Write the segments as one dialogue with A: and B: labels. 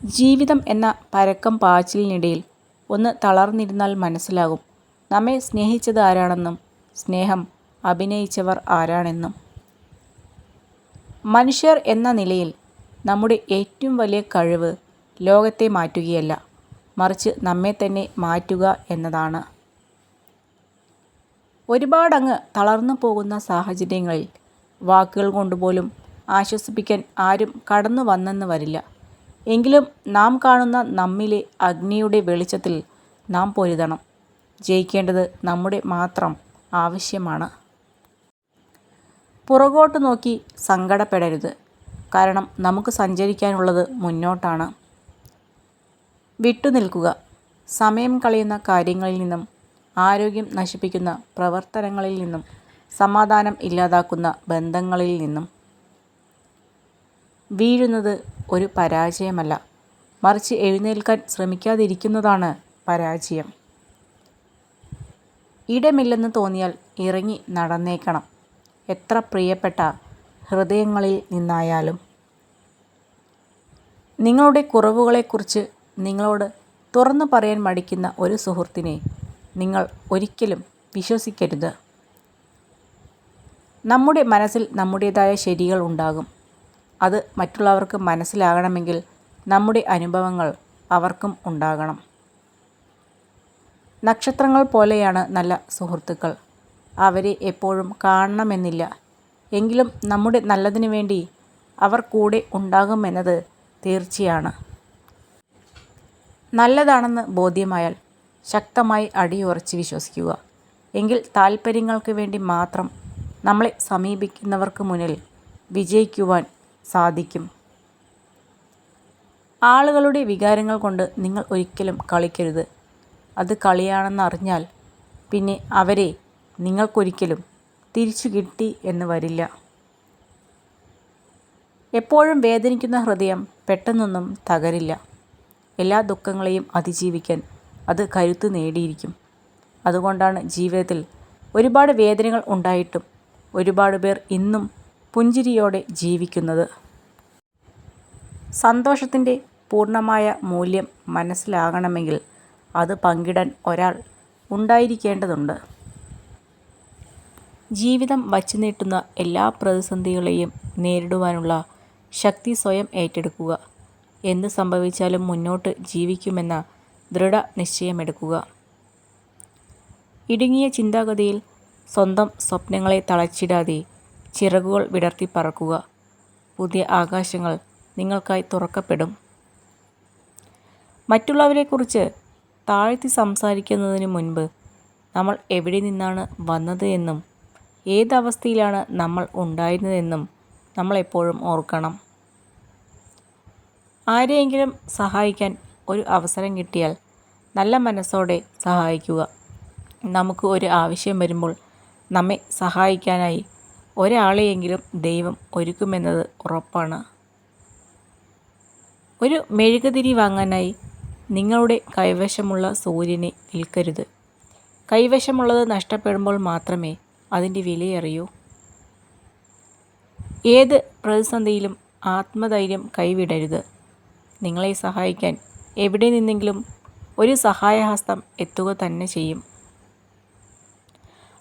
A: ജീവിതം എന്ന പരക്കം പാച്ചിലിനിടയിൽ ഒന്ന് തളർന്നിരുന്നാൽ മനസ്സിലാകും നമ്മെ സ്നേഹിച്ചത് ആരാണെന്നും സ്നേഹം അഭിനയിച്ചവർ ആരാണെന്നും. മനുഷ്യർ എന്ന നിലയിൽ നമ്മുടെ ഏറ്റവും വലിയ കഴിവ് ലോകത്തെ മാറ്റുകയല്ല, മറിച്ച് നമ്മെ തന്നെ മാറ്റുക എന്നതാണ്. ഒരുപാടങ്ങ് തളർന്നു പോകുന്ന സാഹചര്യങ്ങളിൽ വാക്കുകൾ കൊണ്ടുപോലും ആശ്വസിപ്പിക്കാൻ ആരും കടന്നു വന്നെന്ന് വരില്ല. എങ്കിലും നാം കാണുന്ന നമ്മിലെ അഗ്നിയുടെ വെളിച്ചത്തിൽ നാം പൊരുതണം. ജയിക്കേണ്ടത് നമ്മുടെ മാത്രം ആവശ്യമാണ്. പുറകോട്ട് നോക്കി സങ്കടപ്പെടരുത്. കാരണം നമുക്ക് സഞ്ചരിക്കാനുള്ളത് മുന്നോട്ടാണ്. വിട്ടുനിൽക്കുക. സമയം കളയുന്ന കാര്യങ്ങളിൽ നിന്നും, ആരോഗ്യം നശിപ്പിക്കുന്ന പ്രവർത്തനങ്ങളിൽ നിന്നും, സമാധാനം ഇല്ലാതാക്കുന്ന ബന്ധങ്ങളിൽ നിന്നും. വീഴുന്നത് ഒരു പരാജയമല്ല, മറിച്ച് എഴുന്നേൽക്കാൻ ശ്രമിക്കാതിരിക്കുന്നതാണ് പരാജയം. ഇടമില്ലെന്ന് തോന്നിയാൽ ഇറങ്ങി നടന്നേക്കണം, എത്ര പ്രിയപ്പെട്ട ഹൃദയങ്ങളിൽ നിന്നായാലും. നിങ്ങളുടെ കുറവുകളെക്കുറിച്ച് നിങ്ങളോട് തുറന്നു പറയാൻ മടിക്കുന്ന ഒരു സുഹൃത്തിനെ നിങ്ങൾ ഒരിക്കലും വിശ്വസിക്കരുത്. നമ്മുടെ മനസ്സിൽ നമ്മുടേതായ ശരികൾ ഉണ്ടാകും. അത് മറ്റുള്ളവർക്ക് മനസ്സിലാകണമെങ്കിൽ നമ്മുടെ അനുഭവങ്ങൾ അവർക്കും ഉണ്ടാകണം. നക്ഷത്രങ്ങൾ പോലെയാണ് നല്ല സുഹൃത്തുക്കൾ. അവരെ എപ്പോഴും കാണണമെന്നില്ല, എങ്കിലും നമ്മുടെ നല്ലതിനു വേണ്ടി അവർ കൂടെ ഉണ്ടാകുമെന്നത് തീർച്ചയാണ്. നല്ലതാണെന്ന് ബോധ്യമായാൽ ശക്തമായി അടിയുറച്ച് വിശ്വസിക്കുക. എങ്കിൽ താൽപ്പര്യങ്ങൾക്ക് വേണ്ടി മാത്രം നമ്മളെ സമീപിക്കുന്നവർക്ക് മുന്നിൽ വിജയിക്കുവാൻ സാധിക്കും. ആളുകളുടെ വികാരങ്ങൾ കൊണ്ട് നിങ്ങൾ ഒരിക്കലും കളിക്കരുത്. അത് കളിയാണെന്ന് അറിഞ്ഞാൽ പിന്നെ അവരെ നിങ്ങൾക്കൊരിക്കലും തിരിച്ചു കിട്ടി എന്ന് വരില്ല. എപ്പോഴും വേദനിക്കുന്ന ഹൃദയം പെട്ടെന്നൊന്നും തകരില്ല. എല്ലാ ദുഃഖങ്ങളെയും അതിജീവിക്കാൻ അത് കരുത്ത് നേടിയിരിക്കും. അതുകൊണ്ടാണ് ജീവിതത്തിൽ ഒരുപാട് വേദനകൾ ഉണ്ടായിട്ടും ഒരുപാട് പേർ ഇന്നും പുഞ്ചിരിയോടെ ജീവിക്കുന്നത്. സന്തോഷത്തിൻ്റെ പൂർണ്ണമായ മൂല്യം മനസ്സിലാകണമെങ്കിൽ അത് പങ്കിടാൻ ഒരാൾ ഉണ്ടായിരിക്കേണ്ടതുണ്ട്. ജീവിതം വച്ചു നീട്ടുന്ന എല്ലാ പ്രതിസന്ധികളെയും നേരിടുവാനുള്ള ശക്തി സ്വയം ഏറ്റെടുക്കുക. എന്ത് സംഭവിച്ചാലും മുന്നോട്ട് ജീവിക്കുമെന്ന ദൃഢനിശ്ചയമെടുക്കുക. ഇടുങ്ങിയ ചിന്താഗതിയിൽ സ്വന്തം സ്വപ്നങ്ങളെ തളച്ചിടാതെ ചിറകുകൾ വിടർത്തി പറക്കുക. പുതിയ ആകാശങ്ങൾ നിങ്ങൾക്കായി തുറക്കപ്പെടും. മറ്റുള്ളവരെക്കുറിച്ച് താഴ്ത്തി സംസാരിക്കുന്നതിന് മുൻപ് നമ്മൾ എവിടെ നിന്നാണ് വന്നത് എന്നും ഏതവസ്ഥയിലാണ് നമ്മൾ ഉണ്ടായിരുന്നതെന്നും നമ്മൾ എപ്പോഴും ഓർക്കണം. ആരെയെങ്കിലും സഹായിക്കാൻ ഒരു അവസരം കിട്ടിയാൽ നല്ല മനസ്സോടെ സഹായിക്കുക. നമുക്ക് ഒരു ആവശ്യം വരുമ്പോൾ നമ്മെ സഹായിക്കാനായി ഒരാളെയെങ്കിലും ദൈവം ഒരുക്കുമെന്നത് ഉറപ്പാണ്. ഒരു മെഴുകുതിരി വാങ്ങാനായി നിങ്ങളുടെ കൈവശമുള്ള സൂര്യനെ വിൽക്കരുത്. കൈവശമുള്ളത് നഷ്ടപ്പെടുമ്പോൾ മാത്രമേ അതിൻ്റെ വിലയറിയൂ. ഏത് പ്രതിസന്ധിയിലും ആത്മധൈര്യം കൈവിടരുത്. നിങ്ങളെ സഹായിക്കാൻ എവിടെ നിന്നെങ്കിലും ഒരു സഹായഹസ്തം എത്തുക തന്നെ ചെയ്യും.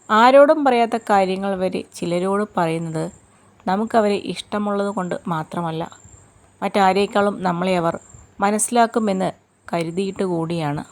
A: ആരോടും പറയാത്ത കാര്യങ്ങൾ വരെ ചിലരോട് പറയുന്നത് നമുക്കവരെ ഇഷ്ടമുള്ളത് കൊണ്ട് മാത്രമല്ല, മറ്റാരേക്കാളും നമ്മളെ അവർ മനസ്സിലാക്കുമെന്ന് കരുതിയിട്ട് കൂടിയാണ്.